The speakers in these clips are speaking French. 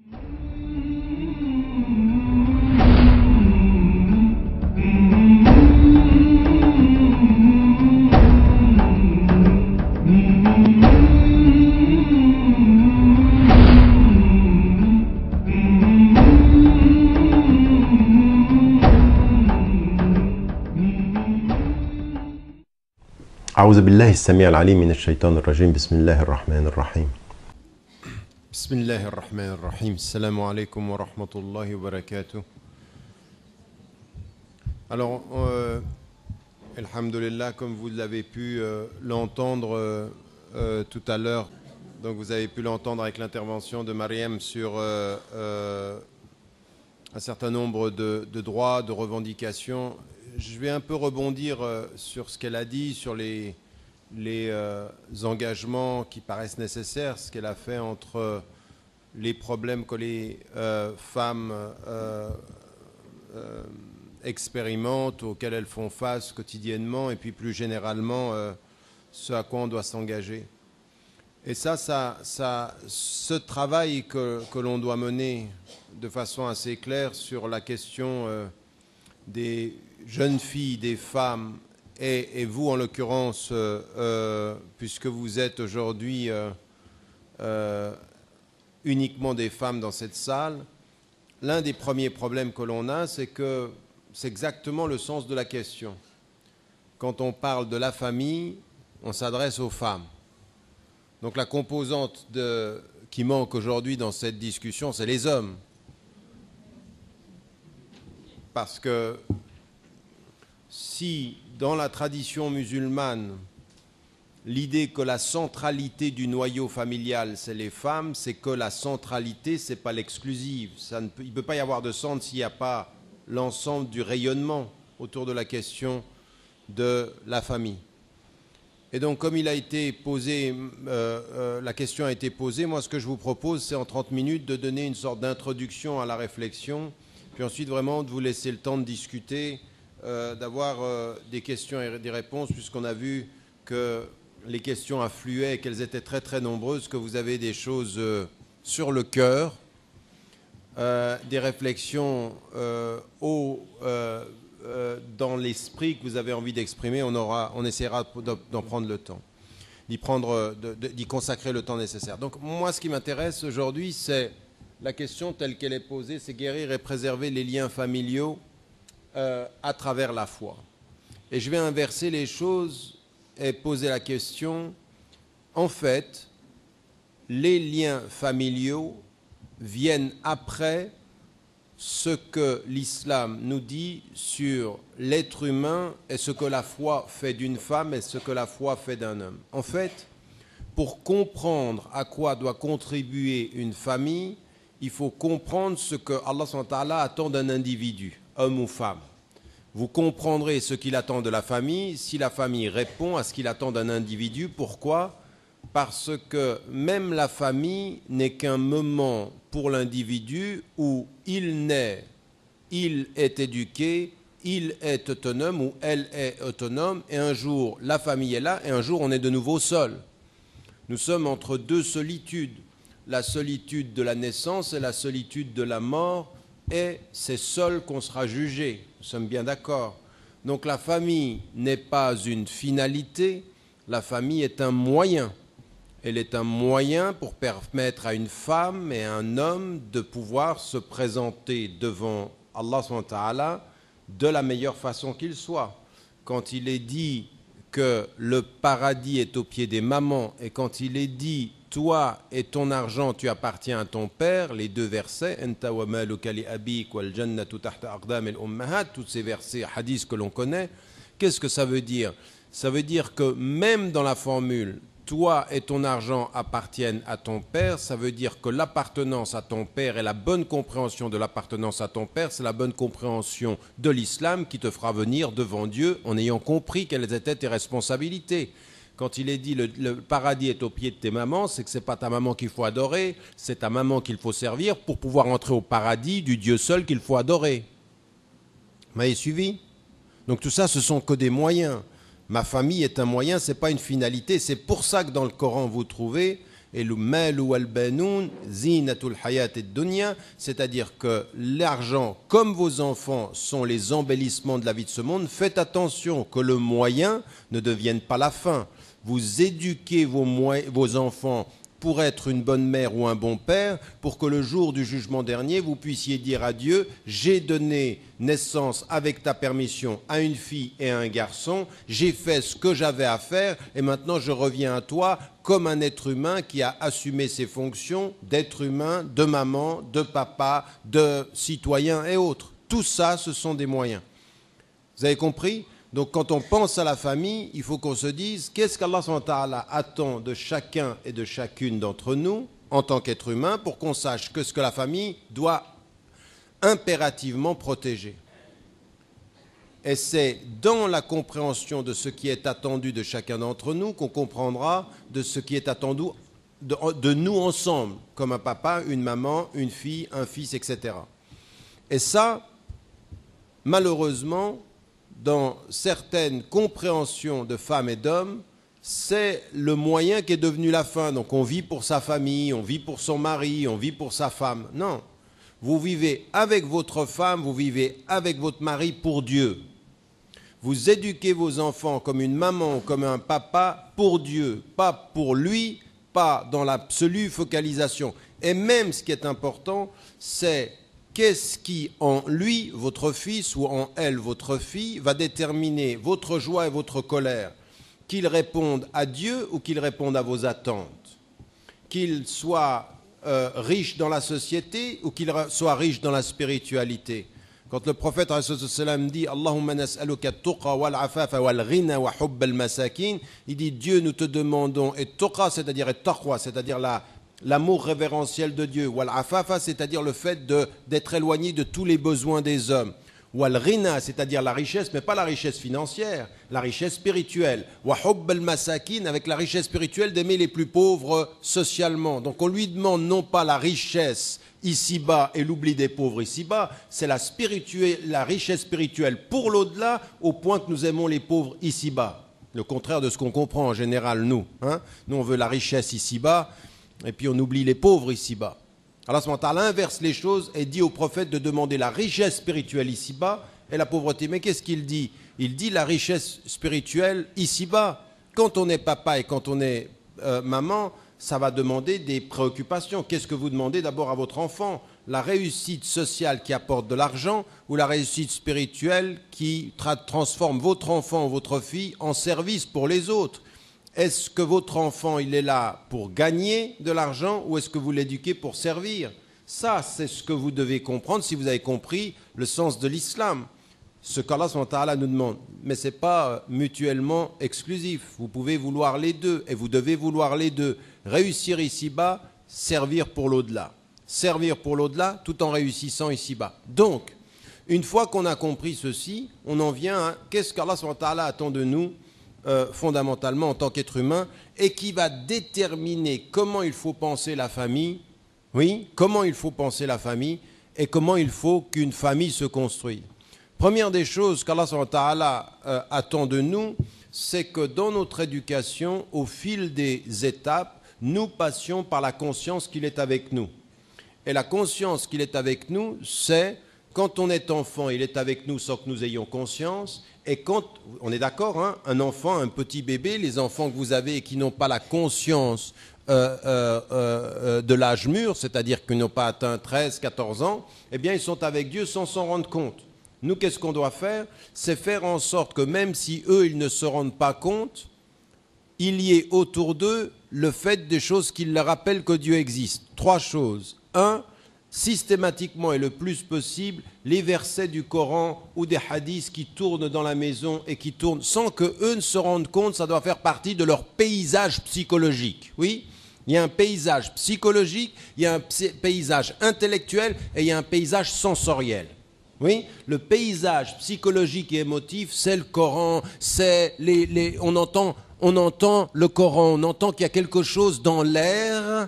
أعوذ بالله السميع العليم من الشيطان الرجيم بسم الله الرحمن الرحيم بسم الله الرحمن الرحيم السلام عليكم ورحمة الله وبركاته. Alors, alhamdulillah, comme vous l'avez pu l'entendre tout à l'heure, donc vous avez pu l'entendre avec l'intervention de Mariam sur un certain nombre de droits, de revendications. Je vais un peu rebondir sur ce qu'elle a dit, sur les engagements qui paraissent nécessaires, ce qu'elle a fait entre les problèmes que les femmes expérimentent, auxquels elles font face quotidiennement, et puis plus généralement ce à quoi on doit s'engager. Et ce travail que l'on doit mener de façon assez claire sur la question des jeunes filles, des femmes, et vous en l'occurrence, puisque vous êtes aujourd'hui uniquement des femmes dans cette salle, l'un des premiers problèmes que l'on a, c'est que c'est exactement le sens de la question. Quand on parle de la famille, on s'adresse aux femmes. Donc la composante qui manque aujourd'hui dans cette discussion, c'est les hommes. Parce que si dans la tradition musulmane, l'idée que la centralité du noyau familial, c'est les femmes, c'est que la centralité, ce n'est pas l'exclusive. Il ne peut pas y avoir de centre s'il n'y a pas l'ensemble du rayonnement autour de la question de la famille. Et donc, comme il a été posé, la question a été posée, moi, ce que je vous propose, c'est en 30 minutes de donner une sorte d'introduction à la réflexion, puis ensuite, vraiment, de vous laisser le temps de discuter, d'avoir des questions et des réponses, puisqu'on a vu que les questions affluaient et qu'elles étaient très très nombreuses, que vous avez des choses sur le cœur, des réflexions dans l'esprit que vous avez envie d'exprimer. On essaiera d'en prendre le temps, d'y consacrer le temps nécessaire. Donc moi, ce qui m'intéresse aujourd'hui, c'est la question telle qu'elle est posée, c'est guérir et préserver les liens familiaux à travers la foi. Et je vais inverser les choses et poser la question, en fait, les liens familiaux viennent après ce que l'islam nous dit sur l'être humain et ce que la foi fait d'une femme et ce que la foi fait d'un homme. En fait, pour comprendre à quoi doit contribuer une famille, il faut comprendre ce que Allah subhanahu wa ta'ala attend d'un individu, homme ou femme. Vous comprendrez ce qu'il attend de la famille si la famille répond à ce qu'il attend d'un individu. Pourquoi ? Parce que même la famille n'est qu'un moment pour l'individu où il naît, il est éduqué, il est autonome ou elle est autonome, et un jour la famille est là et un jour on est de nouveau seul. Nous sommes entre deux solitudes, la solitude de la naissance et la solitude de la mort, et c'est seul qu'on sera jugé. Nous sommes bien d'accord. Donc la famille n'est pas une finalité, la famille est un moyen. Elle est un moyen pour permettre à une femme et à un homme de pouvoir se présenter devant Allah subhanahu wa ta'ala de la meilleure façon qu'il soit. Quand il est dit que le paradis est au pied des mamans, et quand il est dit toi et ton argent, tu appartiens à ton père, les deux versets, anta wa maluka li abik wal jannatu tahta aqdam al ummahat, tous ces versets hadiths que l'on connaît, qu'est-ce que ça veut dire? Ça veut dire que même dans la formule toi et ton argent appartiennent à ton père, ça veut dire que l'appartenance à ton père et la bonne compréhension de l'appartenance à ton père, c'est la bonne compréhension de l'islam qui te fera venir devant Dieu en ayant compris quelles étaient tes responsabilités. Quand il est dit le paradis est au pied de tes mamans, c'est que ce n'est pas ta maman qu'il faut adorer, c'est ta maman qu'il faut servir pour pouvoir entrer au paradis du Dieu seul qu'il faut adorer. Vous m'avez suivi? Donc tout ça, ce sont que des moyens. Ma famille est un moyen, ce n'est pas une finalité. C'est pour ça que dans le Coran, vous trouvez Et le mal wal banoun zinatul hayat ad-dunya, c'est-à-dire que l'argent, comme vos enfants, sont les embellissements de la vie de ce monde. Faites attention que le moyen ne devienne pas la fin. Vous éduquez vos enfants pour être une bonne mère ou un bon père, pour que le jour du jugement dernier, vous puissiez dire à Dieu, j'ai donné naissance avec ta permission à une fille et à un garçon, j'ai fait ce que j'avais à faire et maintenant je reviens à toi comme un être humain qui a assumé ses fonctions d'être humain, de maman, de papa, de citoyen et autres. Tout ça, ce sont des moyens. Vous avez compris ? Donc quand on pense à la famille, il faut qu'on se dise qu'est-ce qu'Allah subhanahu wa ta'ala attend de chacun et de chacune d'entre nous en tant qu'être humain pour qu'on sache que ce que la famille doit impérativement protéger. Et c'est dans la compréhension de ce qui est attendu de chacun d'entre nous qu'on comprendra de ce qui est attendu de nous ensemble, comme un papa, une maman, une fille, un fils, etc. Et ça, malheureusement, dans certaines compréhensions de femmes et d'hommes, c'est le moyen qui est devenu la fin. Donc on vit pour sa famille, on vit pour son mari, on vit pour sa femme. Non, vous vivez avec votre femme, vous vivez avec votre mari pour Dieu. Vous éduquez vos enfants comme une maman ou comme un papa pour Dieu, pas pour lui, pas dans l'absolue focalisation. Et même ce qui est important, c'est qu'est-ce qui, en lui, votre fils, ou en elle, votre fille, va déterminer votre joie et votre colère, qu'il réponde à Dieu ou qu'il réponde à vos attentes, qu'il soit riche dans la société ou qu'il soit riche dans la spiritualité. Quand le prophète dit « Allahumma nas'aluka at-tuqa wal-afafa wal-ghina wa hubb al-masakin » il dit « Dieu, nous te demandons, et tuqa, c'est-à-dire et taqwa, c'est-à-dire l'amour révérentiel de Dieu, wal-afafa, c'est-à-dire le fait d'être éloigné de tous les besoins des hommes, wal-ghina, c'est-à-dire la richesse, mais pas la richesse financière, la richesse spirituelle, wa hubb al-masakin, avec la richesse spirituelle d'aimer les plus pauvres socialement. Donc on lui demande non pas la richesse ici-bas et l'oubli des pauvres ici-bas, c'est la richesse spirituelle pour l'au-delà, au point que nous aimons les pauvres ici-bas. Le contraire de ce qu'on comprend en général, nous. Nous, on veut la richesse ici-bas, et puis on oublie les pauvres ici-bas. Allah subhanahu wa ta'ala inverse les choses et dit au prophète de demander la richesse spirituelle ici-bas et la pauvreté. Mais qu'est-ce qu'il dit ? Il dit la richesse spirituelle ici-bas. Quand on est papa et quand on est maman, ça va demander des préoccupations. Qu'est-ce que vous demandez d'abord à votre enfant ? La réussite sociale qui apporte de l'argent ou la réussite spirituelle qui transforme votre enfant ou votre fille en service pour les autres ? Est-ce que votre enfant, il est là pour gagner de l'argent ou est-ce que vous l'éduquez pour servir ? Ça, c'est ce que vous devez comprendre si vous avez compris le sens de l'islam. Ce qu'Allah subhanahu wa ta'ala nous demande. Mais ce n'est pas mutuellement exclusif. Vous pouvez vouloir les deux et vous devez vouloir les deux. Réussir ici-bas, servir pour l'au-delà. Servir pour l'au-delà tout en réussissant ici-bas. Donc, une fois qu'on a compris ceci, on en vient à qu'est-ce qu'Allah subhanahu wa ta'ala attend de nous fondamentalement en tant qu'être humain et qui va déterminer comment il faut penser la famille, oui, comment il faut penser la famille et comment il faut qu'une famille se construise. Première des choses qu'Allah subhanahu wa ta'ala attend de nous, c'est que dans notre éducation, au fil des étapes, nous passions par la conscience qu'il est avec nous. Et la conscience qu'il est avec nous, c'est quand on est enfant, il est avec nous sans que nous ayons conscience. Et quand, on est d'accord, hein, un enfant, un petit bébé, les enfants que vous avez et qui n'ont pas la conscience de l'âge mûr, c'est-à-dire qu'ils n'ont pas atteint 13, 14 ans, eh bien ils sont avec Dieu sans s'en rendre compte. Nous, qu'est-ce qu'on doit faire ? C'est faire en sorte que même si eux, ils ne se rendent pas compte, il y ait autour d'eux le fait des choses qui leur rappellent que Dieu existe. 3 choses. 1, systématiquement et le plus possible, les versets du Coran ou des hadiths qui tournent dans la maison et qui tournent sans qu'eux ne se rendent compte, ça doit faire partie de leur paysage psychologique. Oui ? Il y a un paysage psychologique, il y a un paysage intellectuel et il y a un paysage sensoriel. Oui, le paysage psychologique et émotif, c'est le Coran, c'est on entend le Coran, on entend qu'il y a quelque chose dans l'air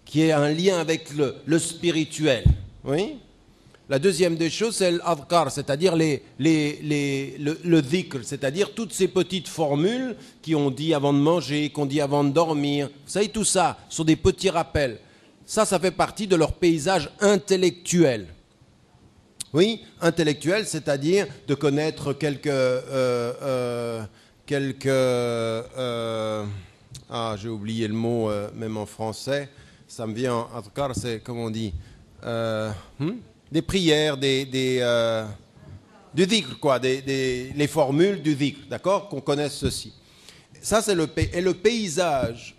qui est un lien avec le spirituel. Oui. La deuxième des choses, c'est l'adhkar, c'est-à-dire le dhikr, c'est-à-dire toutes ces petites formules qu'on dit avant de manger, qu'on dit avant de dormir. Vous savez, tout ça sont des petits rappels. Ça fait partie de leur paysage intellectuel. Oui, intellectuel, c'est-à-dire de connaître j'ai oublié le mot, même en français. Ça me vient, en adhkar, c'est, comment on dit des prières, du dhikr, quoi, les formules du dhikr, d'accord, qu'on connaisse ceci. Ça, c'est le paysage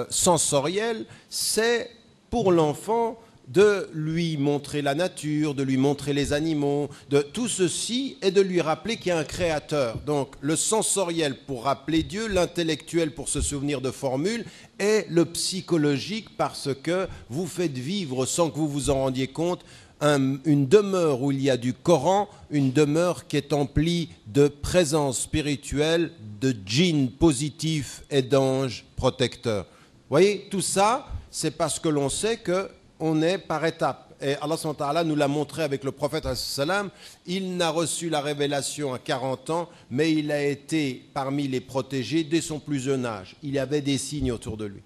sensoriel, c'est pour l'enfant de lui montrer la nature, de lui montrer les animaux, de tout ceci, et de lui rappeler qu'il y a un créateur. Donc, le sensoriel pour rappeler Dieu, l'intellectuel pour se souvenir de formules, et le psychologique parce que vous faites vivre, sans que vous vous en rendiez compte, une demeure où il y a du Coran, une demeure qui est emplie de présence spirituelle, de djinns positifs et d'anges protecteurs. Vous voyez, tout ça, c'est parce que l'on sait qu'on est par étapes. Et Allah subhanahu wa ta'ala nous l'a montré avec le prophète sallam. Il n'a reçu la révélation à 40 ans, mais il a été parmi les protégés dès son plus jeune âge. Il y avait des signes autour de lui.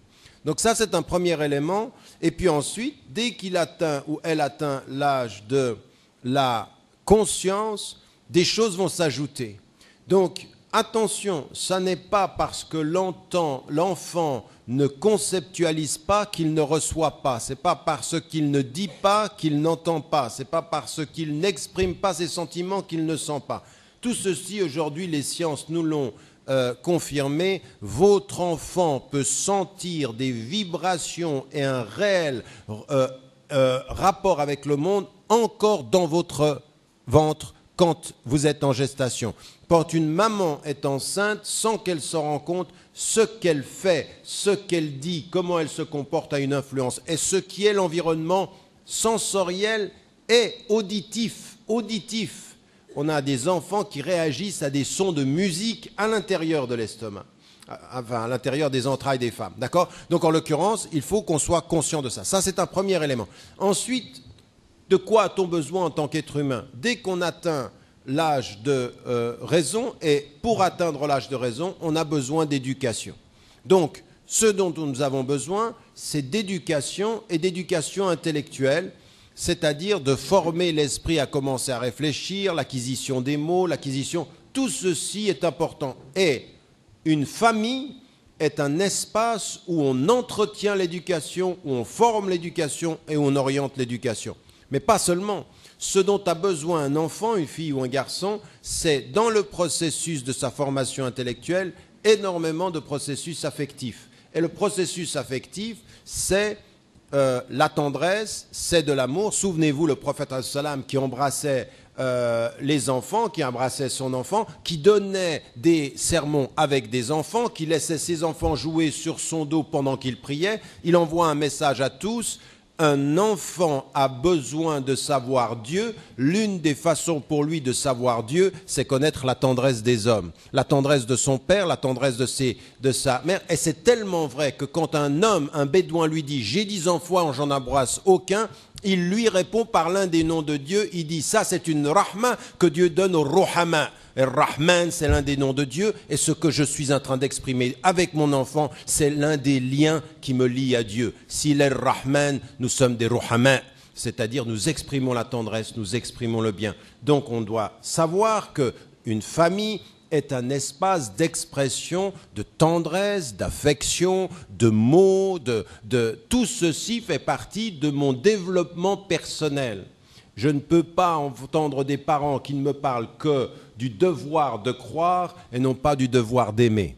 Donc ça, c'est un premier élément. Et puis ensuite, dès qu'il atteint ou elle atteint l'âge de la conscience, des choses vont s'ajouter. Donc, attention, ça n'est pas parce que l'enfant ne conceptualise pas qu'il ne reçoit pas. Ce n'est pas parce qu'il ne dit pas qu'il n'entend pas. Ce n'est pas parce qu'il n'exprime pas ses sentiments qu'il ne sent pas. Tout ceci, aujourd'hui, les sciences nous l'ont confirmé. Votre enfant peut sentir des vibrations et un réel rapport avec le monde encore dans votre ventre quand vous êtes en gestation. Quand une maman est enceinte, sans qu'elle se rende compte, ce qu'elle fait, ce qu'elle dit, comment elle se comporte a une influence. Et ce qui est l'environnement sensoriel et auditif. On a des enfants qui réagissent à des sons de musique à l'intérieur de l'estomac, enfin à l'intérieur des entrailles des femmes. D'accord ? Donc en l'occurrence, il faut qu'on soit conscient de ça. Ça, c'est un premier élément. Ensuite, de quoi a-t-on besoin en tant qu'être humain ? Dès qu'on atteint l'âge de raison, et pour atteindre l'âge de raison, on a besoin d'éducation. Donc, ce dont nous avons besoin, c'est d'éducation et d'éducation intellectuelle, c'est-à-dire de former l'esprit à commencer à réfléchir, l'acquisition des mots, tout ceci est important. Et une famille est un espace où on entretient l'éducation, où on forme l'éducation et où on oriente l'éducation. Mais pas seulement. Ce dont a besoin un enfant, une fille ou un garçon, c'est dans le processus de sa formation intellectuelle, énormément de processus affectifs. Et le processus affectif, c'est la tendresse, c'est de l'amour. Souvenez-vous, le prophète sallam qui embrassait les enfants, qui embrassait son enfant, qui donnait des sermons avec des enfants, qui laissait ses enfants jouer sur son dos pendant qu'il priait. Il envoie un message à tous. Un enfant a besoin de savoir Dieu. L'une des façons pour lui de savoir Dieu, c'est connaître la tendresse des hommes. La tendresse de son père, la tendresse de sa mère. Et c'est tellement vrai que quand un homme, un bédouin lui dit « J'ai 10 enfants, j'en embrasse aucun », il lui répond par l'un des noms de Dieu. Il dit « Ça, c'est une rahma que Dieu donne au Ruhama ». Et Rahman, c'est l'un des noms de Dieu. Et ce que je suis en train d'exprimer avec mon enfant, c'est l'un des liens qui me lie à Dieu. S'il est Rahman, nous sommes des Ruhama, c'est-à-dire nous exprimons la tendresse, nous exprimons le bien. Donc on doit savoir qu'une famille est un espace d'expression, de tendresse, d'affection, de mots, tout ceci fait partie de mon développement personnel. Je ne peux pas entendre des parents qui ne me parlent que du devoir de croire et non pas du devoir d'aimer.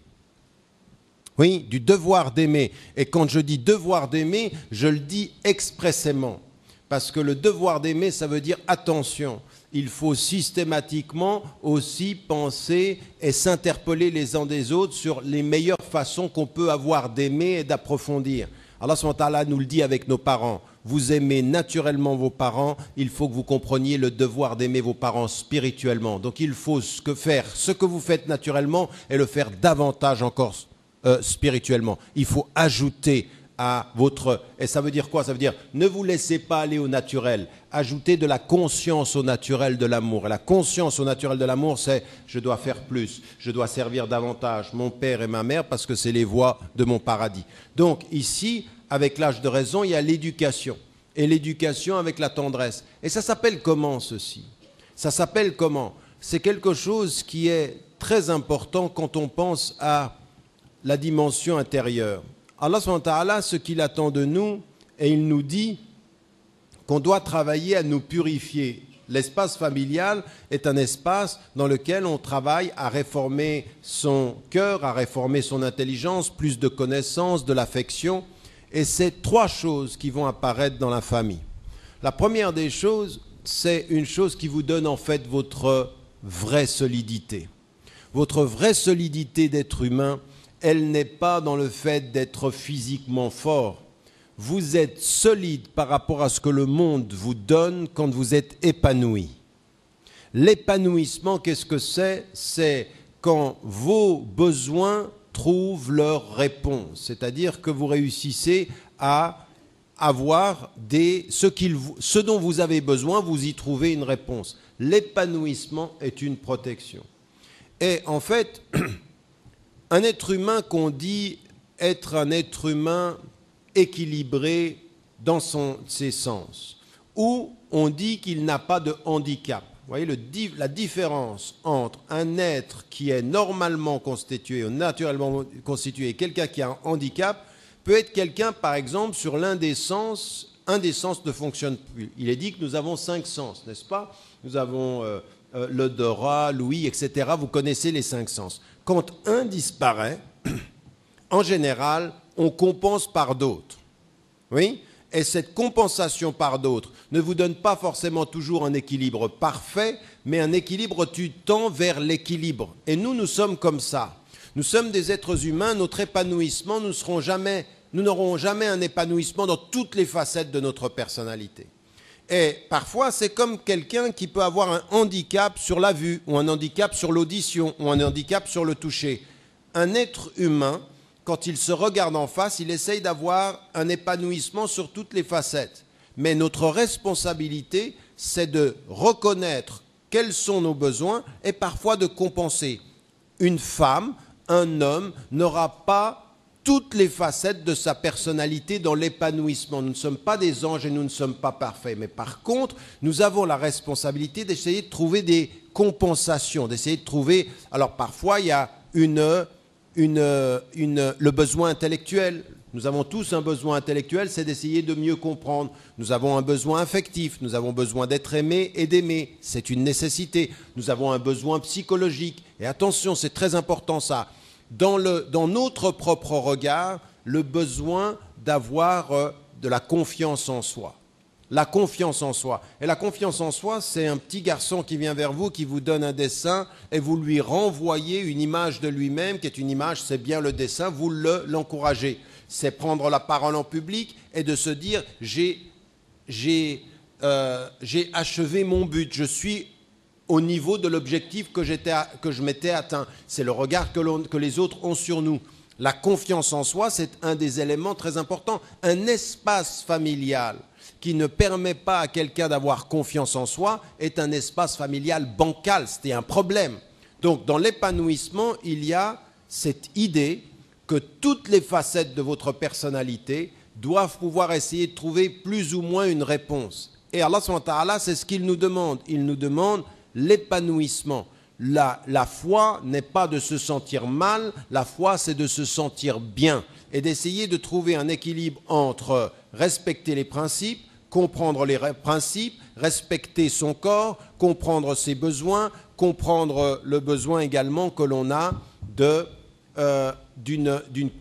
Oui, du devoir d'aimer. Et quand je dis devoir d'aimer, je le dis expressément. Parce que le devoir d'aimer, ça veut dire attention. Il faut systématiquement aussi penser et s'interpeller les uns des autres sur les meilleures façons qu'on peut avoir d'aimer et d'approfondir. Allah subhanahu wa ta'ala nous le dit avec nos parents. Vous aimez naturellement vos parents, il faut que vous compreniez le devoir d'aimer vos parents spirituellement. Donc il faut faire ce que vous faites naturellement et le faire davantage encore spirituellement. Il faut ajouter à votre... Et ça veut dire quoi? Ça veut dire ne vous laissez pas aller au naturel. Ajoutez de la conscience au naturel de l'amour. Et la conscience au naturel de l'amour, c'est je dois faire plus, je dois servir davantage mon père et ma mère parce que c'est les voies de mon paradis. Donc ici, avec l'âge de raison, il y a l'éducation. Et l'éducation avec la tendresse. Et ça s'appelle comment ceci? Ça s'appelle comment? C'est quelque chose qui est très important quand on pense à la dimension intérieure. Allah subhanahu wa ta'ala, ce qu'il attend de nous, et il nous dit qu'on doit travailler à nous purifier. L'espace familial est un espace dans lequel on travaille à réformer son cœur, à réformer son intelligence, plus de connaissances, de l'affection. Et c'est trois choses qui vont apparaître dans la famille. La première des choses, c'est une chose qui vous donne en fait votre vraie solidité. Votre vraie solidité d'être humain, elle n'est pas dans le fait d'être physiquement fort. Vous êtes solide par rapport à ce que le monde vous donne quand vous êtes épanoui. L'épanouissement, qu'est-ce que c'est? C'est quand vos besoins trouvent leur réponse. C'est-à-dire que vous réussissez à avoir ce dont vous avez besoin, vous y trouvez une réponse. L'épanouissement est une protection. Et en fait, un être humain qu'on dit être un être humain équilibré dans ses sens, ou on dit qu'il n'a pas de handicap. Vous voyez la différence entre un être qui est normalement constitué ou naturellement constitué et quelqu'un qui a un handicap peut être quelqu'un, par exemple, sur un des sens ne fonctionne plus. Il est dit que nous avons 5 sens, n'est-ce pas? Nous avons l'odorat, l'ouïe, etc. Vous connaissez les 5 sens. Quand un disparaît, en général, on compense par d'autres. Oui? Et cette compensation par d'autres ne vous donne pas forcément toujours un équilibre parfait, mais un équilibre tu tends vers l'équilibre. Et nous sommes comme ça. Nous sommes des êtres humains, notre épanouissement, nous n'aurons jamais un épanouissement dans toutes les facettes de notre personnalité. Et parfois, c'est comme quelqu'un qui peut avoir un handicap sur la vue, ou un handicap sur l'audition, ou un handicap sur le toucher. Un être humain, quand il se regarde en face, il essaye d'avoir un épanouissement sur toutes les facettes. Mais notre responsabilité, c'est de reconnaître quels sont nos besoins et parfois de compenser. Une femme, un homme n'aura pas toutes les facettes de sa personnalité dans l'épanouissement. Nous ne sommes pas des anges et nous ne sommes pas parfaits. Mais par contre, nous avons la responsabilité d'essayer de trouver des compensations, d'essayer de trouver... Alors parfois, il y a le besoin intellectuel. Nous avons tous un besoin intellectuel, c'est d'essayer de mieux comprendre. Nous avons un besoin affectif, nous avons besoin d'être aimés et d'aimer. C'est une nécessité. Nous avons un besoin psychologique. Et attention, c'est très important ça. Dans notre propre regard, le besoin d'avoir de la confiance en soi. La confiance en soi. Et la confiance en soi, c'est un petit garçon qui vient vers vous, qui vous donne un dessin et vous lui renvoyez une image de lui-même, qui est une image, c'est bien le dessin, vous l'encouragez. C'est prendre la parole en public et de se dire j'ai achevé mon but, je suis au niveau de l'objectif que je m'étais atteint. C'est le regard que les autres ont sur nous. La confiance en soi, c'est un des éléments très importants. Un espace familial qui ne permet pas à quelqu'un d'avoir confiance en soi est un espace familial bancal. C'était un problème. Donc, dans l'épanouissement, il y a cette idée que toutes les facettes de votre personnalité doivent pouvoir essayer de trouver plus ou moins une réponse. Et Allah subhanahu wa ta'ala, c'est ce qu'il nous demande. Il nous demande l'épanouissement. La foi n'est pas de se sentir mal, la foi c'est de se sentir bien et d'essayer de trouver un équilibre entre respecter les principes, comprendre les principes, respecter son corps, comprendre ses besoins, comprendre le besoin également que l'on a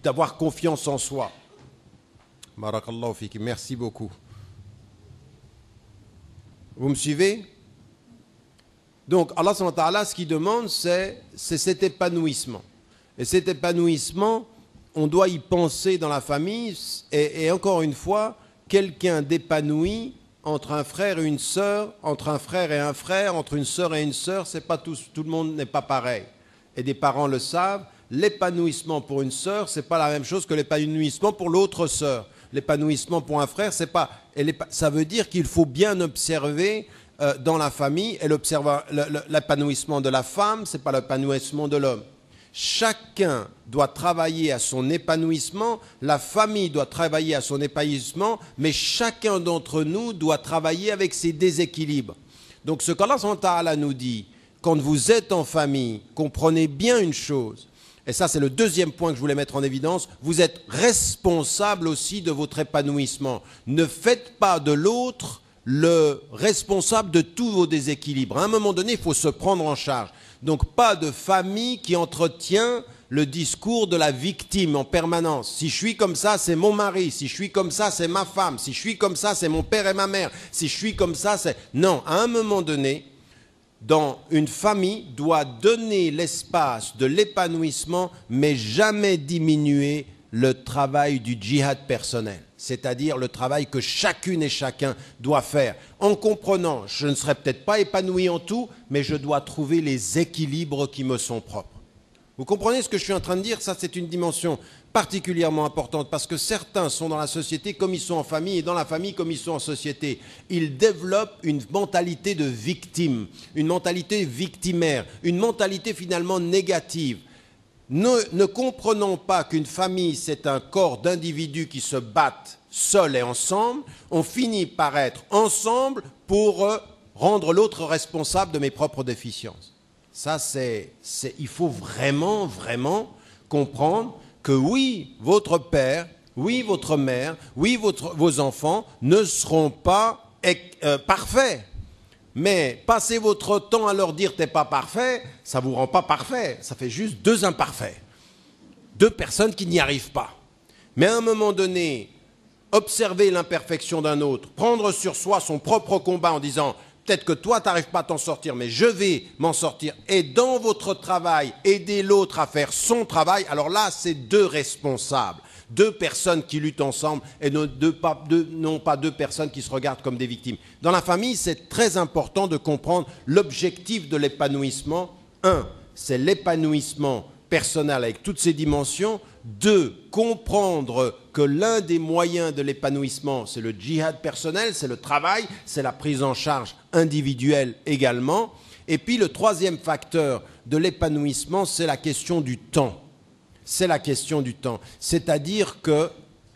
d'avoir confiance en soi. Barakallahu fiki, merci beaucoup. Vous me suivez ? Donc, Allah subhanahu wa ta'ala, ce qu'il demande, c'est cet épanouissement. Et cet épanouissement, on doit y penser dans la famille. Et encore une fois, quelqu'un d'épanoui entre un frère et une sœur, entre un frère et un frère, entre une sœur et une sœur, c'est pas tout le monde n'est pas pareil. Et des parents le savent. l'épanouissement pour une sœur, ce n'est pas la même chose que l'épanouissement pour l'autre sœur. L'épanouissement pour un frère, c'est pas. Ça veut dire qu'il faut bien observer dans la famille, et l'épanouissement de la femme, ce n'est pas l'épanouissement de l'homme. Chacun doit travailler à son épanouissement, la famille doit travailler à son épanouissement, mais chacun d'entre nous doit travailler avec ses déséquilibres. Donc ce qu'Allah subhanahu wa ta'ala nous dit, quand vous êtes en famille, comprenez bien une chose, et ça c'est le deuxième point que je voulais mettre en évidence, vous êtes responsable aussi de votre épanouissement. Ne faites pas de l'autre le responsable de tous vos déséquilibres. À un moment donné, il faut se prendre en charge. Donc pas de famille qui entretient le discours de la victime en permanence. Si je suis comme ça, c'est mon mari. Si je suis comme ça, c'est ma femme. Si je suis comme ça, c'est mon père et ma mère. Si je suis comme ça, c'est... Non, à un moment donné, dans une famille, doit donner l'espace de l'épanouissement, mais jamais diminuer le travail du djihad personnel. C'est-à-dire le travail que chacune et chacun doit faire, en comprenant, je ne serai peut-être pas épanoui en tout, mais je dois trouver les équilibres qui me sont propres. Vous comprenez ce que je suis en train de dire? Ça, c'est une dimension particulièrement importante, parce que certains sont dans la société comme ils sont en famille, et dans la famille comme ils sont en société. Ils développent une mentalité de victime, une mentalité victimaire, une mentalité finalement négative. Ne comprenons pas qu'une famille, c'est un corps d'individus qui se battent seuls et ensemble. On finit par être ensemble pour rendre l'autre responsable de mes propres déficiences. Ça, il faut vraiment, vraiment comprendre que oui, votre père, oui, votre mère, oui, vos enfants ne seront pas parfaits. Mais passez votre temps à leur dire « t'es pas parfait », ça ne vous rend pas parfait. Ça fait juste deux imparfaits. Deux personnes qui n'y arrivent pas. Mais à un moment donné, observer l'imperfection d'un autre, prendre sur soi son propre combat en disant « peut-être que toi, tu n'arrives pas à t'en sortir, mais je vais m'en sortir ». Et dans votre travail, aider l'autre à faire son travail. Alors là, c'est deux responsables. Deux personnes qui luttent ensemble et non pas deux personnes qui se regardent comme des victimes. Dans la famille, c'est très important de comprendre l'objectif de l'épanouissement. Un, c'est l'épanouissement personnel avec toutes ses dimensions. Deux, comprendre que l'un des moyens de l'épanouissement, c'est le djihad personnel, c'est le travail, c'est la prise en charge individuelle également. Et puis le troisième facteur de l'épanouissement, c'est la question du temps. C'est la question du temps. C'est-à-dire que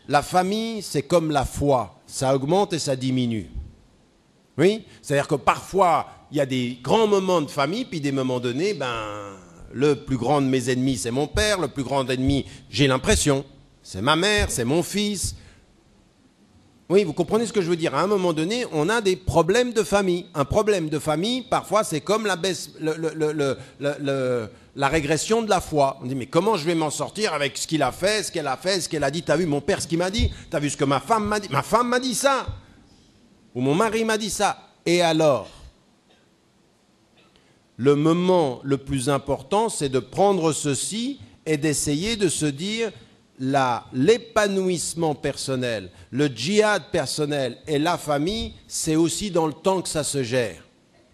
la famille, c'est comme la foi. Ça augmente et ça diminue. Oui? C'est-à-dire que parfois, il y a des grands moments de famille, puis des moments donnés, le plus grand de mes ennemis, c'est mon père. Le plus grand ennemi, j'ai l'impression, c'est ma mère, c'est mon fils. Oui, vous comprenez ce que je veux dire? À un moment donné, on a des problèmes de famille. Un problème de famille, parfois, c'est comme la baisse... la régression de la foi. On dit, mais comment je vais m'en sortir avec ce qu'il a fait, ce qu'elle a fait, ce qu'elle a dit? T'as vu mon père ce qu'il m'a dit? T'as vu ce que ma femme m'a dit? Ma femme m'a dit ça. Ou mon mari m'a dit ça. Et alors? Le moment le plus important, c'est de prendre ceci et d'essayer de se dire l'épanouissement personnel, le djihad personnel et la famille, c'est aussi dans le temps que ça se gère.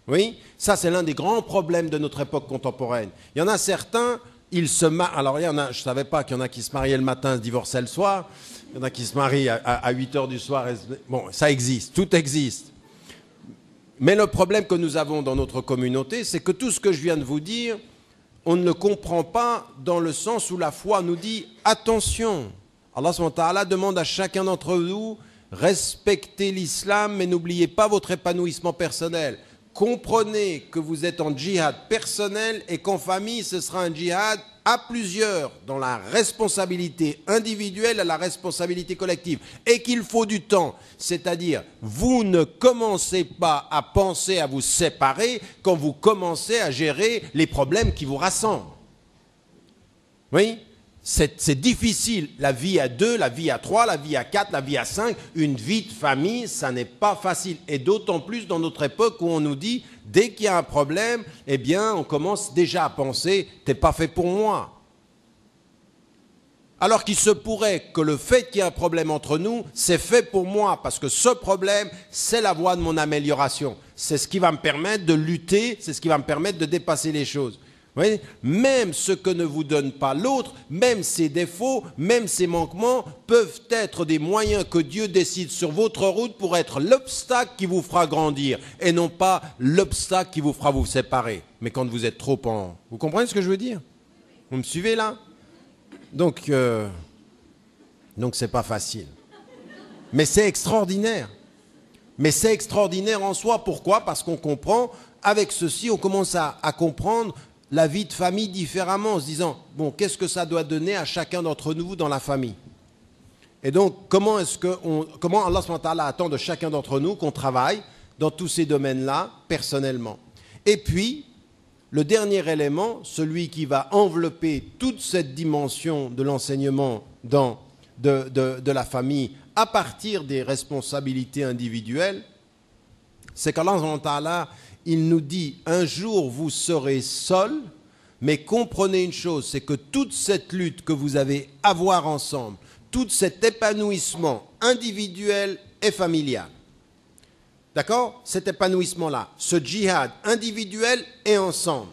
Oui, ça c'est l'un des grands problèmes de notre époque contemporaine. Il y en a certains, ils se marient. Alors il y en a, je ne savais pas qu'il y en a qui se mariaient le matin, se divorçaient le soir. Il y en a qui se marient à 8 heures du soir. Bon, ça existe, tout existe. Mais le problème que nous avons dans notre communauté, c'est que tout ce que je viens de vous dire, on ne le comprend pas dans le sens où la foi nous dit « attention ». Allah subhanahu wa ta'ala demande à chacun d'entre vous « respectez l'islam, mais n'oubliez pas votre épanouissement personnel ». Comprenez que vous êtes en djihad personnel et qu'en famille, ce sera un djihad à plusieurs, dans la responsabilité individuelle et la responsabilité collective. Et qu'il faut du temps. C'est-à-dire, vous ne commencez pas à penser à vous séparer quand vous commencez à gérer les problèmes qui vous rassemblent. Oui ? C'est difficile, la vie à 2, la vie à 3, la vie à 4, la vie à 5, une vie de famille, ça n'est pas facile. Et d'autant plus dans notre époque où on nous dit, dès qu'il y a un problème, eh bien, on commence déjà à penser, t'es pas fait pour moi. Alors qu'il se pourrait que le fait qu'il y ait un problème entre nous, c'est fait pour moi, parce que ce problème, c'est la voie de mon amélioration. C'est ce qui va me permettre de lutter, c'est ce qui va me permettre de dépasser les choses. Vous voyez, même ce que ne vous donne pas l'autre, même ses défauts, même ses manquements, peuvent être des moyens que Dieu décide sur votre route pour être l'obstacle qui vous fera grandir et non pas l'obstacle qui vous fera vous séparer. Mais quand vous êtes trop en... Vous comprenez ce que je veux dire? Vous me suivez là? Donc c'est pas facile. Mais c'est extraordinaire. Mais c'est extraordinaire en soi. Pourquoi? Parce qu'on comprend, avec ceci, on commence à comprendre la vie de famille différemment, en se disant, bon, qu'est-ce que ça doit donner à chacun d'entre nous dans la famille? Et donc, comment Allah subhanahu wa ta'ala attend de chacun d'entre nous qu'on travaille dans tous ces domaines-là, personnellement. Et puis, le dernier élément, celui qui va envelopper toute cette dimension de l'enseignement de la famille à partir des responsabilités individuelles, c'est qu'Allah subhanahu wa ta'ala, il nous dit, un jour vous serez seuls, mais comprenez une chose, c'est que toute cette lutte que vous avez à voir ensemble, tout cet épanouissement individuel et familial, d'accord? Cet épanouissement-là, ce djihad individuel et ensemble,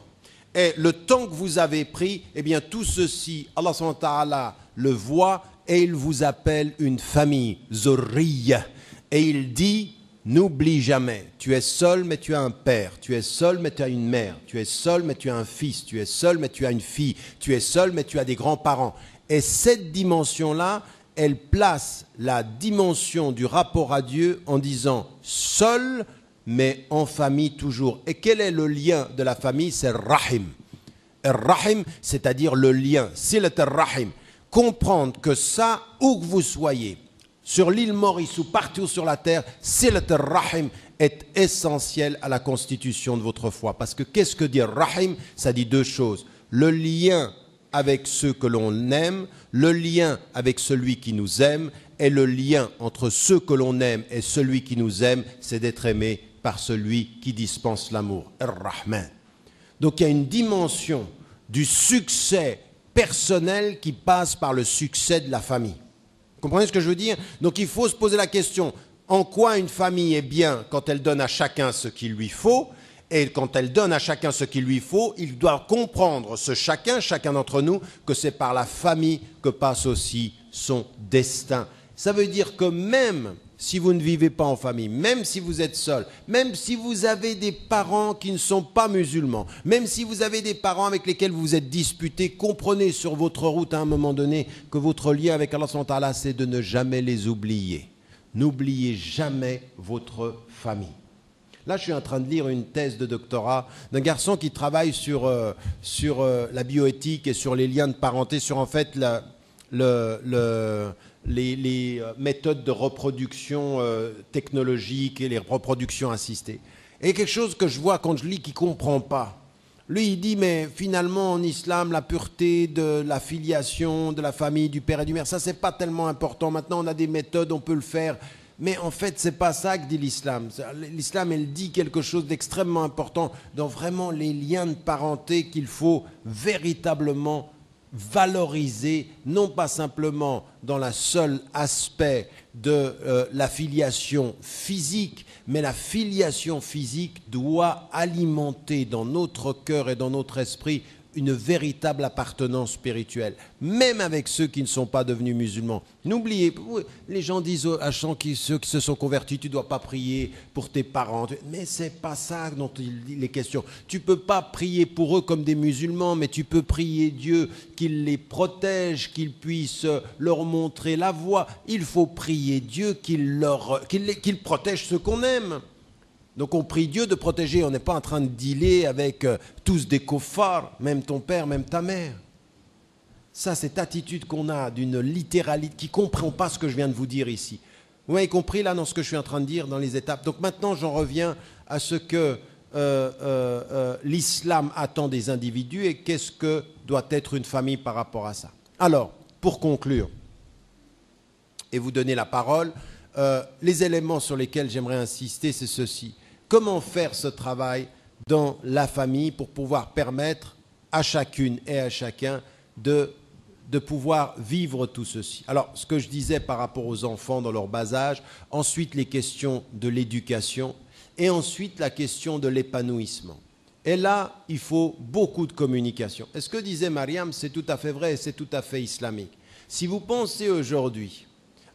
et le temps que vous avez pris, eh bien tout ceci, Allah subhanahu wa ta'ala le voit et il vous appelle une famille, zurriya, et il dit, n'oublie jamais, tu es seul mais tu as un père, tu es seul mais tu as une mère, tu es seul mais tu as un fils, tu es seul mais tu as une fille, tu es seul mais tu as des grands-parents. Et cette dimension-là, elle place la dimension du rapport à Dieu en disant seul mais en famille toujours. Et quel est le lien de la famille? C'est rahim. Rahim, c'est-à-dire le lien, silat rahim. Comprendre que ça, où que vous soyez, sur l'île Maurice ou partout sur la terre, silat rahim est essentiel à la constitution de votre foi. Parce que qu'est-ce que dit rahim? Ça dit deux choses. Le lien avec ceux que l'on aime, le lien avec celui qui nous aime, et le lien entre ceux que l'on aime et celui qui nous aime, c'est d'être aimé par celui qui dispense l'amour, Ar-Rahman. Donc il y a une dimension du succès personnel qui passe par le succès de la famille. Vous comprenez ce que je veux dire? Donc il faut se poser la question, en quoi une famille est bien quand elle donne à chacun ce qu'il lui faut? Et quand elle donne à chacun ce qu'il lui faut, il doit comprendre chacun d'entre nous, que c'est par la famille que passe aussi son destin. Ça veut dire que même si vous ne vivez pas en famille, même si vous êtes seul, même si vous avez des parents qui ne sont pas musulmans, même si vous avez des parents avec lesquels vous vous êtes disputés, comprenez sur votre route à un moment donné que votre lien avec Allah subhanahu wa ta'ala, c'est de ne jamais les oublier. N'oubliez jamais votre famille. Là, je suis en train de lire une thèse de doctorat d'un garçon qui travaille sur la bioéthique et sur les liens de parenté, sur en fait les méthodes de reproduction technologique et les reproductions assistées. Et quelque chose que je vois quand je lis qui ne comprend pas. Lui, il dit, mais finalement, en islam, la pureté de la filiation, de la famille, du père et du mère, ça, c'est pas tellement important. Maintenant, on a des méthodes, on peut le faire. Mais en fait, c'est pas ça que dit l'islam. L'islam, elle dit quelque chose d'extrêmement important dans vraiment les liens de parenté qu'il faut véritablement valoriser, non pas simplement dans le seul aspect de la filiation physique, mais la filiation physique doit alimenter dans notre cœur et dans notre esprit une véritable appartenance spirituelle, même avec ceux qui ne sont pas devenus musulmans. N'oubliez pas, les gens disent à ceux qui se sont convertis, tu ne dois pas prier pour tes parents. Mais ce n'est pas ça dont il est question. Tu ne peux pas prier pour eux comme des musulmans, mais tu peux prier Dieu qu'il les protège, qu'il puisse leur montrer la voie. Il faut prier Dieu qu'il protège ceux qu'on aime. Donc on prie Dieu de protéger, on n'est pas en train de dealer avec tous des koffars, même ton père, même ta mère. Ça, cette attitude qu'on a d'une littéralité, qui ne comprend pas ce que je viens de vous dire ici. Vous m'avez compris là dans ce que je suis en train de dire, dans les étapes. Donc maintenant, j'en reviens à ce que l'islam attend des individus et qu'est-ce que doit être une famille par rapport à ça. Alors, pour conclure, et vous donner la parole, les éléments sur lesquels j'aimerais insister, c'est ceci. Comment faire ce travail dans la famille pour pouvoir permettre à chacune et à chacun de pouvoir vivre tout ceci. Alors, ce que je disais par rapport aux enfants dans leur bas âge, ensuite les questions de l'éducation et ensuite la question de l'épanouissement. Et là, il faut beaucoup de communication. Et ce que disait Mariam, c'est tout à fait vrai et c'est tout à fait islamique. Si vous pensez aujourd'hui,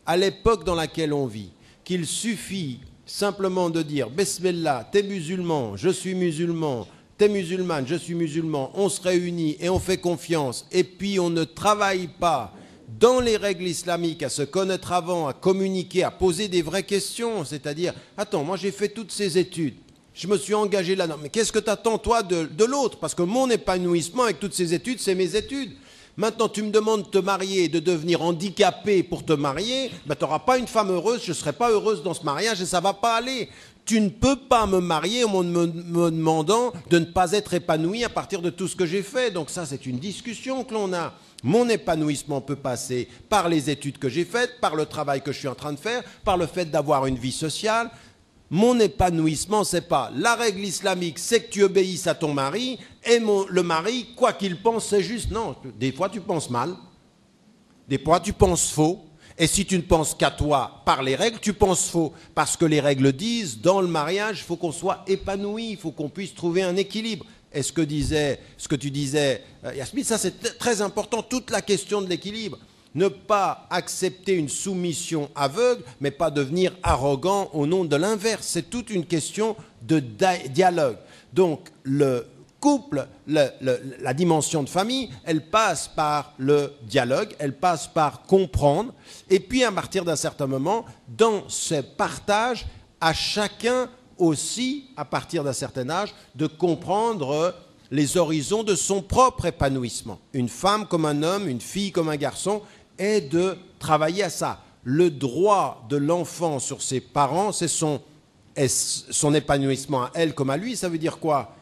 à l'époque dans laquelle on vit, qu'il suffit simplement de dire « Bismillah, t'es musulman, je suis musulman, t'es musulmane, je suis musulman, on se réunit et on fait confiance, et puis on ne travaille pas dans les règles islamiques, à se connaître avant, à communiquer, à poser des vraies questions, c'est-à-dire « Attends, moi j'ai fait toutes ces études, je me suis engagé là-dedans, mais qu'est-ce que tu attends toi de l'autre? Parce que mon épanouissement avec toutes ces études, c'est mes études. Maintenant, tu me demandes de te marier, de devenir handicapé pour te marier, ben, tu n'auras pas une femme heureuse, je ne serai pas heureuse dans ce mariage et ça ne va pas aller. Tu ne peux pas me marier en me demandant de ne pas être épanoui à partir de tout ce que j'ai fait. Donc ça, c'est une discussion que l'on a. Mon épanouissement peut passer par les études que j'ai faites, par le travail que je suis en train de faire, par le fait d'avoir une vie sociale. Mon épanouissement, c'est pas la règle islamique, c'est que tu obéisses à ton mari, et le mari, quoi qu'il pense, c'est juste. Non, des fois tu penses mal, des fois tu penses faux, et si tu ne penses qu'à toi par les règles, tu penses faux. Parce que les règles disent, dans le mariage, il faut qu'on soit épanoui, il faut qu'on puisse trouver un équilibre. Et ce que tu disais, Yasmine, ça c'est très important, toute la question de l'équilibre. Ne pas accepter une soumission aveugle, mais pas devenir arrogant au nom de l'inverse. C'est toute une question de dialogue. Donc, le couple, la dimension de famille, elle passe par le dialogue, elle passe par comprendre. Et puis, à partir d'un certain moment, dans ce partage, à chacun aussi, à partir d'un certain âge, de comprendre les horizons de son propre épanouissement. Une femme comme un homme, une fille comme un garçon, est de travailler à ça. Le droit de l'enfant sur ses parents, c'est son épanouissement à elle comme à lui. Ça veut dire quoi?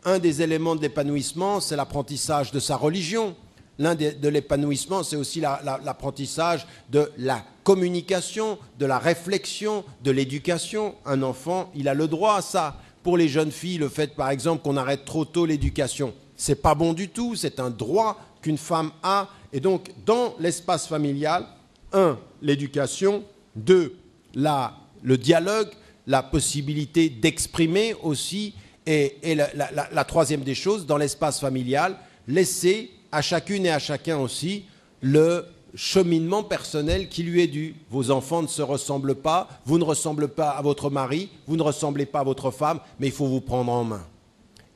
Un des éléments de l'épanouissement, c'est l'apprentissage de sa religion. L'un de l'épanouissement, c'est aussi l'apprentissage de la communication, de la réflexion, de l'éducation. Un enfant, il a le droit à ça. Pour les jeunes filles, le fait, par exemple, qu'on arrête trop tôt l'éducation, c'est pas bon du tout. C'est un droit qu'une femme a. Et donc, dans l'espace familial, 1, l'éducation, 2, le dialogue, la possibilité d'exprimer aussi, et la troisième des choses, dans l'espace familial, laisser à chacune et à chacun aussi le cheminement personnel qui lui est dû. Vos enfants ne se ressemblent pas, vous ne ressemblez pas à votre mari, vous ne ressemblez pas à votre femme, mais il faut vous prendre en main.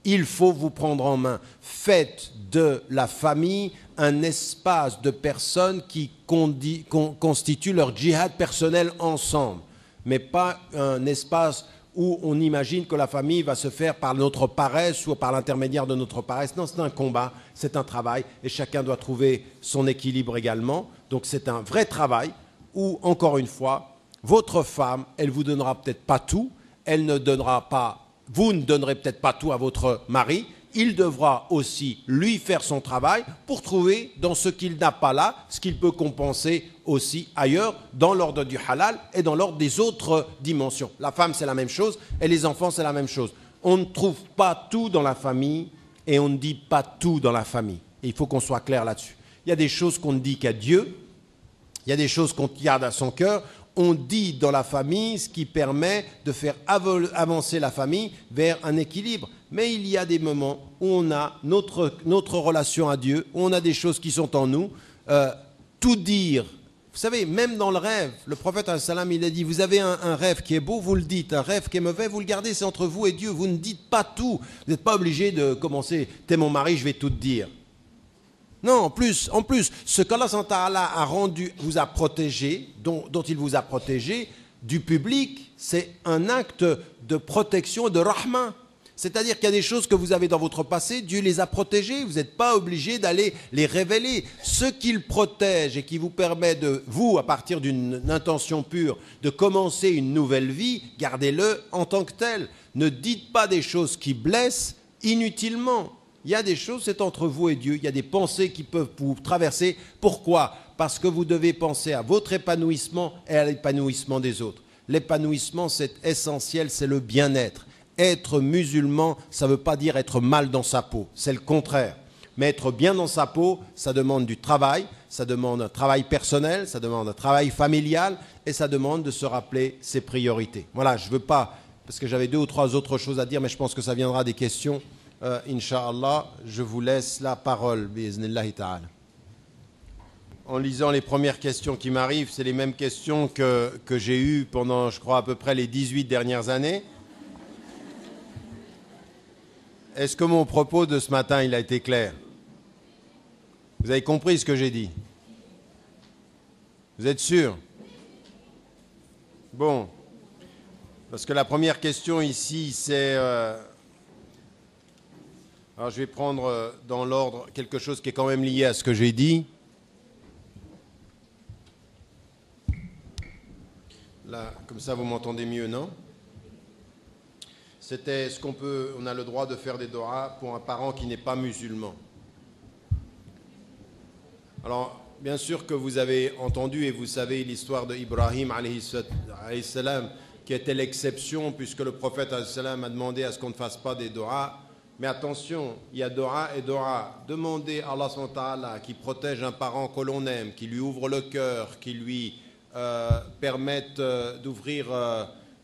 Il faut vous prendre en main. Faites de la famille un espace de personnes qui constituent leur djihad personnel ensemble, mais pas un espace où on imagine que la famille va se faire par notre paresse ou par l'intermédiaire de notre paresse. Non, c'est un combat, c'est un travail, et chacun doit trouver son équilibre également. Donc c'est un vrai travail où, encore une fois, votre femme, elle vous donnera peut-être pas tout, elle ne donnera pas. Vous ne donnerez peut-être pas tout à votre mari, il devra aussi lui faire son travail pour trouver dans ce qu'il n'a pas là, ce qu'il peut compenser aussi ailleurs, dans l'ordre du halal et dans l'ordre des autres dimensions. La femme, c'est la même chose, et les enfants, c'est la même chose. On ne trouve pas tout dans la famille et on ne dit pas tout dans la famille. Et il faut qu'on soit clair là-dessus. Il y a des choses qu'on ne dit qu'à Dieu, il y a des choses qu'on garde à son cœur. On dit dans la famille ce qui permet de faire avancer la famille vers un équilibre. Mais il y a des moments où on a notre relation à Dieu, où on a des choses qui sont en nous. Tout dire, vous savez, même dans le rêve, le prophète il a dit, vous avez un rêve qui est beau, vous le dites. Un rêve qui est mauvais, vous le gardez, c'est entre vous et Dieu. Vous ne dites pas tout. Vous n'êtes pas obligé de commencer, t'es mon mari, je vais tout te dire. Non, en plus, ce qu'Allah a rendu, vous a protégé, dont il vous a protégé du public, c'est un acte de protection et de rahma. C'est-à-dire qu'il y a des choses que vous avez dans votre passé, Dieu les a protégées, vous n'êtes pas obligé d'aller les révéler. Ce qu'il protège et qui vous permet de, vous, à partir d'une intention pure, de commencer une nouvelle vie, gardez-le en tant que tel. Ne dites pas des choses qui blessent inutilement. Il y a des choses, c'est entre vous et Dieu. Il y a des pensées qui peuvent vous traverser. Pourquoi? Parce que vous devez penser à votre épanouissement et à l'épanouissement des autres. L'épanouissement, c'est essentiel, c'est le bien-être. Être musulman, ça ne veut pas dire être mal dans sa peau. C'est le contraire. Mais être bien dans sa peau, ça demande du travail, ça demande un travail personnel, ça demande un travail familial et ça demande de se rappeler ses priorités. Voilà, je ne veux pas, parce que j'avais 2 ou 3 autres choses à dire, mais je pense que ça viendra des questions. Inch'Allah, je vous laisse la parole, bi'iznillahi ta'ala. En lisant les premières questions qui m'arrivent, c'est les mêmes questions que j'ai eues pendant, je crois, à peu près les 18 dernières années. Est-ce que mon propos de ce matin, il a été clair? Vous avez compris ce que j'ai dit? Vous êtes sûr? Bon. Parce que la première question ici, c'est... alors je vais prendre dans l'ordre quelque chose qui est quand même lié à ce que j'ai dit. Là, comme ça, vous m'entendez mieux, non? C'était est-ce on a le droit de faire des doigts pour un parent qui n'est pas musulman? Alors, bien sûr que vous avez entendu et vous savez l'histoire de Ibrahim alayhi salam, qui était l'exception puisque le prophète alayhi salam a demandé à ce qu'on ne fasse pas des doigts. Mais attention, il y a doha et doha. Demandez à Allah subhanahu wa ta'ala qui protège un parent que l'on aime, qui lui ouvre le cœur, qui lui permette d'ouvrir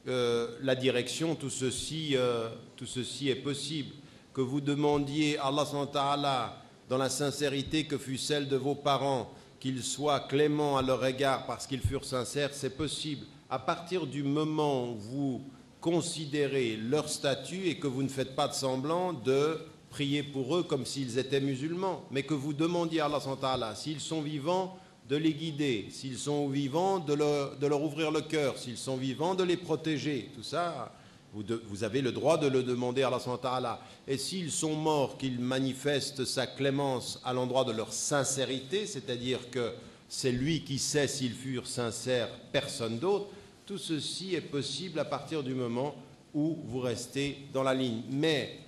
la direction, tout ceci est possible. Que vous demandiez à Allah subhanahu wa ta'ala, dans la sincérité que fut celle de vos parents, qu'ils soient cléments à leur égard parce qu'ils furent sincères, c'est possible. À partir du moment où vous considérez leur statut et que vous ne faites pas de semblant de prier pour eux comme s'ils étaient musulmans, mais que vous demandiez à Allah subhanahu wa ta'ala, s'ils sont vivants, de les guider, s'ils sont vivants, de leur ouvrir le cœur, s'ils sont vivants, de les protéger. Tout ça, vous avez le droit de le demander à Allah subhanahu wa ta'ala. Et s'ils sont morts, qu'ils manifestent sa clémence à l'endroit de leur sincérité, c'est-à-dire que c'est lui qui sait s'ils furent sincères, personne d'autre. Tout ceci est possible à partir du moment où vous restez dans la ligne. Mais,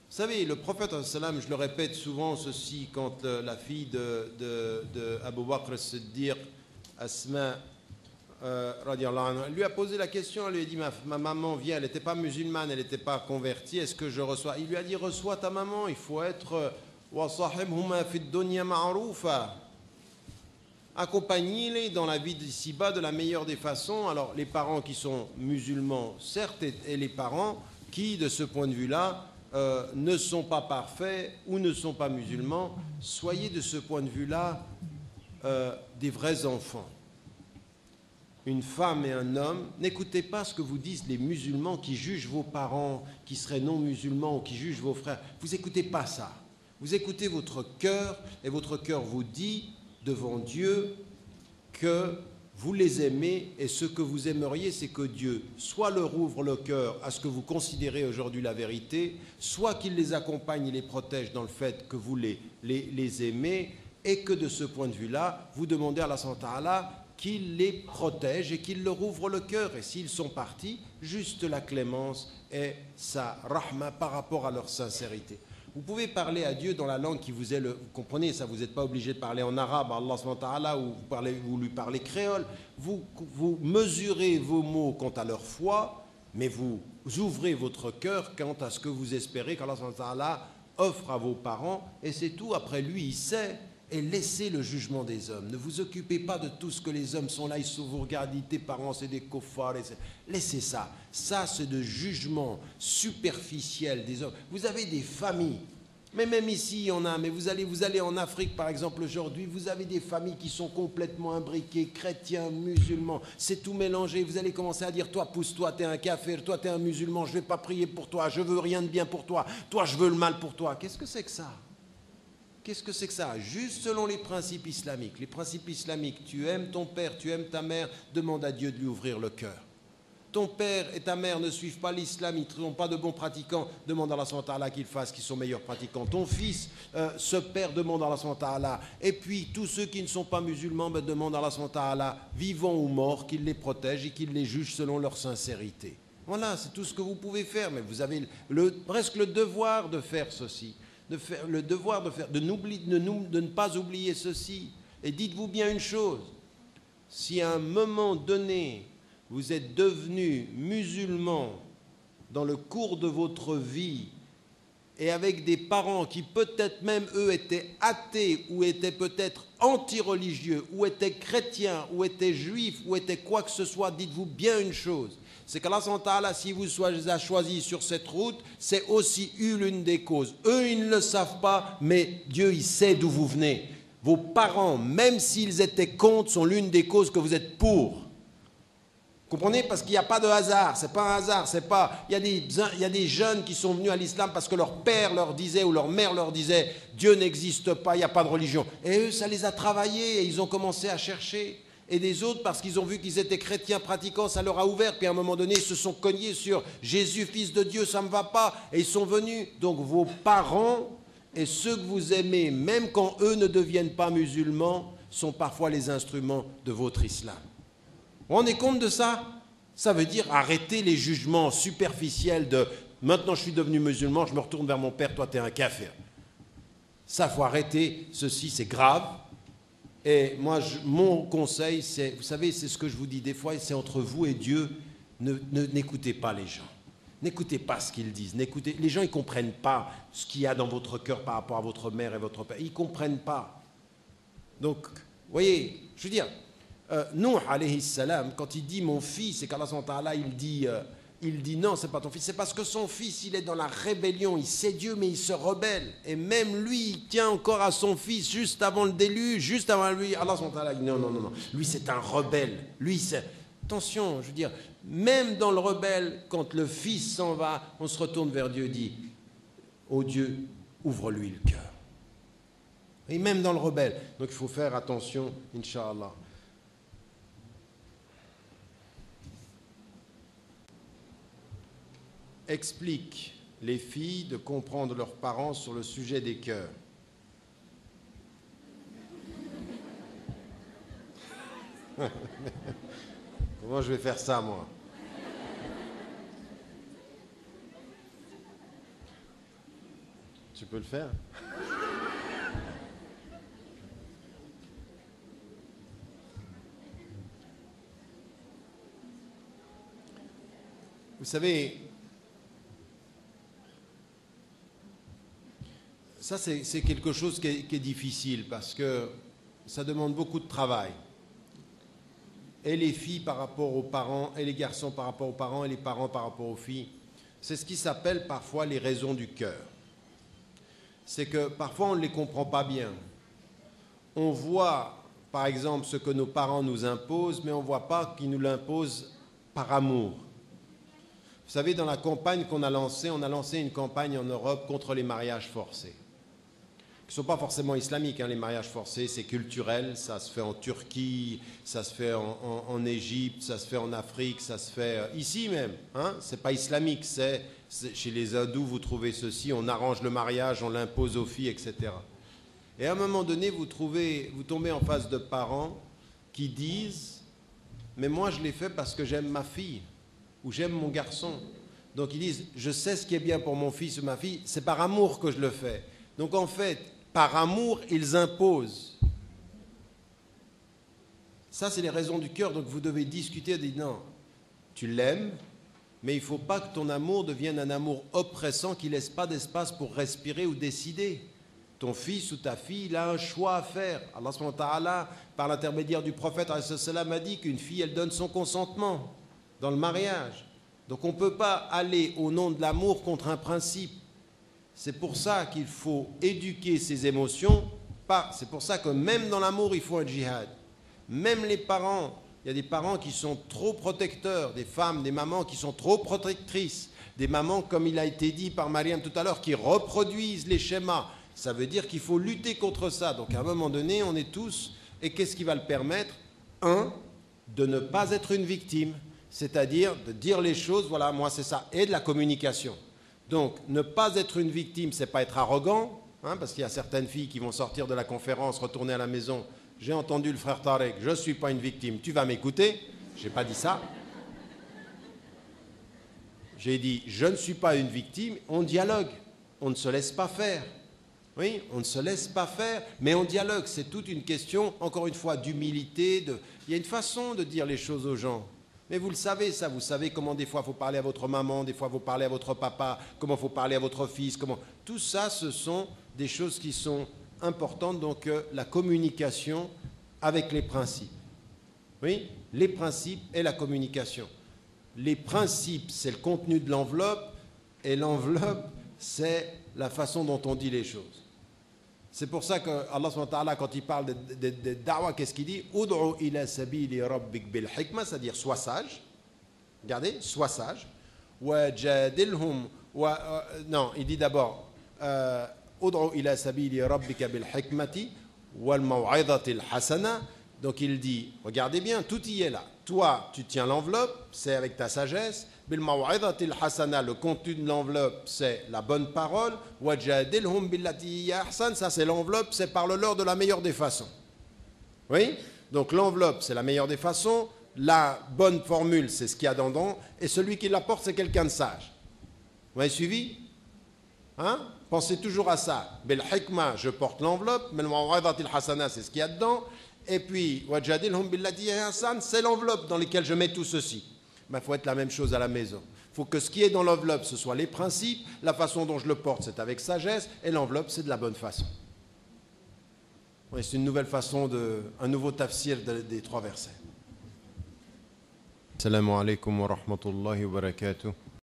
vous savez, le prophète, je le répète souvent ceci, quand la fille de Abu Bakr as-Siddiq, Asma, lui a posé la question, elle lui a dit, ma maman vient, elle n'était pas musulmane, elle n'était pas convertie, est-ce que je reçois? Il lui a dit, reçois ta maman, il faut être wa sahibhuma fi dunya ma'rufa. Accompagnez-les dans la vie d'ici-bas de la meilleure des façons. Alors, les parents qui sont musulmans, certes, et les parents qui, de ce point de vue-là, ne sont pas parfaits ou ne sont pas musulmans, soyez de ce point de vue-là des vrais enfants. Une femme et un homme, n'écoutez pas ce que vous disent les musulmans qui jugent vos parents, qui seraient non musulmans ou qui jugent vos frères. Vous n'écoutez pas ça. Vous écoutez votre cœur et votre cœur vous dit devant Dieu que vous les aimez et ce que vous aimeriez, c'est que Dieu soit leur ouvre le cœur à ce que vous considérez aujourd'hui la vérité, soit qu'il les accompagne et les protège dans le fait que vous les aimez et que de ce point de vue-là, vous demandez à Allah subhanahu wa ta'ala qu'il les protège et qu'il leur ouvre le cœur. Et s'ils sont partis, juste la clémence et sa rahma par rapport à leur sincérité. Vous pouvez parler à Dieu dans la langue qui vous est vous comprenez, ça, vous n'êtes pas obligé de parler en arabe, Allah subhanahu wa ta'ala, ou vous lui parlez créole. Vous mesurez vos mots quant à leur foi, mais vous ouvrez votre cœur quant à ce que vous espérez qu'Allah subhanahu wa ta'ala offre à vos parents, et c'est tout. Après lui, il sait. Et laissez le jugement des hommes. Ne vous occupez pas de tout ce que les hommes sont là, ils vous regardent, tes parents, c'est des koffars. Laissez ça. Ça, c'est de jugement superficiel des hommes. Vous avez des familles, mais même ici, il y en a. Mais vous allez en Afrique, par exemple, aujourd'hui, vous avez des familles qui sont complètement imbriquées, chrétiens, musulmans. C'est tout mélangé. Vous allez commencer à dire, toi, pousse-toi, t'es un kafir, toi, t'es un musulman, je ne vais pas prier pour toi, je veux rien de bien pour toi, toi, je veux le mal pour toi. Qu'est-ce que c'est que ça ? Qu'est-ce que c'est que ça? Juste selon les principes islamiques. Les principes islamiques, tu aimes ton père, tu aimes ta mère, demande à Dieu de lui ouvrir le cœur. Ton père et ta mère ne suivent pas l'islam, ils ne sont pas de bons pratiquants, demande à Allah subhanahu wa ta'ala qu'ils fassent, qu'ils sont meilleurs pratiquants. Ton fils, ce père, demande à Allah subhanahu wa ta'ala. Et puis, tous ceux qui ne sont pas musulmans, demandent à Allah subhanahu wa ta'ala, vivants ou morts, qu'il les protège et qu'il les juge selon leur sincérité. Voilà, c'est tout ce que vous pouvez faire, mais vous avez presque le devoir de faire ceci. De ne pas oublier ceci. Et dites-vous bien une chose, si à un moment donné, vous êtes devenu musulman dans le cours de votre vie et avec des parents qui peut-être même eux étaient athées ou étaient peut-être anti-religieux ou étaient chrétiens ou étaient juifs ou étaient quoi que ce soit, dites-vous bien une chose, c'est qu'Allah subhanahu wa ta'ala, si vous a choisi sur cette route, c'est aussi l'une des causes. Eux, ils ne le savent pas, mais Dieu, il sait d'où vous venez. Vos parents, même s'ils étaient contre, sont l'une des causes que vous êtes pour. Comprenez? Parce qu'il n'y a pas de hasard, c'est pas un hasard, c'est pas... Il y a des jeunes qui sont venus à l'islam parce que leur père leur disait ou leur mère leur disait Dieu n'existe pas, il n'y a pas de religion. Et eux, ça les a travaillés et ils ont commencé à chercher. Et des autres, parce qu'ils ont vu qu'ils étaient chrétiens pratiquants, ça leur a ouvert. Puis à un moment donné, ils se sont cognés sur Jésus, fils de Dieu, ça ne me va pas. Et ils sont venus. Donc vos parents et ceux que vous aimez, même quand eux ne deviennent pas musulmans, sont parfois les instruments de votre islam. Vous vous rendez compte de ça? Ça veut dire arrêter les jugements superficiels de « maintenant je suis devenu musulman, je me retourne vers mon père, toi tu es un kafir ». Ça, il faut arrêter. Ceci, c'est grave. Et moi, mon conseil, c'est, vous savez, c'est ce que je vous dis des fois, c'est entre vous et Dieu, n'écoutez pas les gens. N'écoutez pas ce qu'ils disent. Les gens, ils ne comprennent pas ce qu'il y a dans votre cœur par rapport à votre mère et votre père. Ils ne comprennent pas. Donc, vous voyez, je veux dire, Nuh, alayhi salam, quand il dit mon fils, c'est qu'Allah subhanahu wa ta'ala, il dit non, c'est pas ton fils. C'est parce que son fils, il est dans la rébellion. Il sait Dieu, mais il se rebelle. Et même lui, il tient encore à son fils juste avant le déluge, juste avant lui. Allah subhanahu wa ta'ala dit non, non, non, non. Lui, c'est un rebelle. Lui, c'est... Attention, je veux dire, même dans le rebelle, quand le fils s'en va, on se retourne vers Dieu et dit oh Dieu, ouvre-lui le cœur. Et même dans le rebelle. Donc il faut faire attention, Inch'Allah. Explique les filles de comprendre leurs parents sur le sujet des cœurs. Comment je vais faire ça, moi? Tu peux le faire? Vous savez, ça c'est quelque chose qui est difficile parce que ça demande beaucoup de travail. Et les filles par rapport aux parents, et les garçons par rapport aux parents, et les parents par rapport aux filles. C'est ce qui s'appelle parfois les raisons du cœur. C'est que parfois on ne les comprend pas bien. On voit, par exemple, ce que nos parents nous imposent, mais on ne voit pas qu'ils nous l'imposent par amour. Vous savez, dans la campagne qu'on a lancée, on a lancé une campagne en Europe contre les mariages forcés. Qui ne sont pas forcément islamiques, hein, les mariages forcés, c'est culturel, ça se fait en Turquie, ça se fait en Égypte, ça se fait en Afrique, ça se fait ici même, hein, c'est pas islamique, c'est chez les hindous, vous trouvez ceci, on arrange le mariage, on l'impose aux filles, etc. Et à un moment donné, vous tombez en face de parents qui disent « mais moi je l'ai fait parce que j'aime ma fille » ou « j'aime mon garçon ». Donc ils disent « je sais ce qui est bien pour mon fils ou ma fille, c'est par amour que je le fais ». Donc en fait, par amour, ils imposent. Ça, c'est les raisons du cœur. Donc vous devez discuter et dire non, tu l'aimes, mais il ne faut pas que ton amour devienne un amour oppressant qui ne laisse pas d'espace pour respirer ou décider. Ton fils ou ta fille, il a un choix à faire. Allah subhanahu wa ta'ala, par l'intermédiaire du prophète, a dit qu'une fille, elle donne son consentement dans le mariage. Donc on ne peut pas aller au nom de l'amour contre un principe. C'est pour ça qu'il faut éduquer ses émotions. C'est pour ça que même dans l'amour, il faut un djihad. Même les parents, il y a des parents qui sont trop protecteurs, des femmes, des mamans qui sont trop protectrices, des mamans, comme il a été dit par Mariam tout à l'heure, qui reproduisent les schémas. Ça veut dire qu'il faut lutter contre ça. Donc à un moment donné, on est tous... Et qu'est-ce qui va le permettre? Un, de ne pas être une victime, c'est-à-dire de dire les choses, voilà, moi c'est ça, et de la communication. Donc, ne pas être une victime, c'est pas être arrogant, hein, parce qu'il y a certaines filles qui vont sortir de la conférence, retourner à la maison. J'ai entendu le frère Tarek, je ne suis pas une victime, tu vas m'écouter? Je n'ai pas dit ça. J'ai dit, je ne suis pas une victime, on dialogue, on ne se laisse pas faire. Oui, on ne se laisse pas faire, mais on dialogue. C'est toute une question, encore une fois, d'humilité. Il y a une façon de dire les choses aux gens. Mais vous le savez, ça. Vous savez comment des fois il faut parler à votre maman, des fois il faut parler à votre papa, comment il faut parler à votre fils. Tout ça, ce sont des choses qui sont importantes. Donc, la communication avec les principes. Oui, les principes et la communication. Les principes, c'est le contenu de l'enveloppe, et l'enveloppe, c'est la façon dont on dit les choses. C'est pour ça que Allah subhanahu wa ta'ala, quand il parle de da'wa, qu'est-ce qu'il dit? Ud'u ila sabili rabbik bil hikma, c'est-à-dire sois sage. Regardez, sois sage. Wa jadilhum, non, il dit d'abord Ud'u ila sabili rabbika bil hikmati wal maw'idati al hasana. Donc il dit, regardez bien, tout y est là. Toi, tu tiens l'enveloppe, c'est avec ta sagesse. Bil maw'idati al hasana, le contenu de l'enveloppe, c'est la bonne parole. Wajadilhum billati hiya ahsan, ça c'est l'enveloppe, c'est parle-leur de la meilleure des façons. Oui? Donc l'enveloppe, c'est la meilleure des façons. La bonne formule, c'est ce qu'il y a dedans. Et celui qui l'apporte, c'est quelqu'un de sage. Vous m'avez suivi? Hein? Pensez toujours à ça. Bil hikma, je porte l'enveloppe. Bil maw'idati al hasana, c'est ce qu'il y a dedans. Et puis, wajadilhum billati hiya ahsan, c'est l'enveloppe dans laquelle je mets tout ceci. Il faut être la même chose à la maison. Il faut que ce qui est dans l'enveloppe, ce soit les principes, la façon dont je le porte, c'est avec sagesse, et l'enveloppe, c'est de la bonne façon. Oui, c'est une nouvelle façon, un nouveau tafsir des 3 versets. Assalamu alaikum wa rahmatullahi wa barakatuh.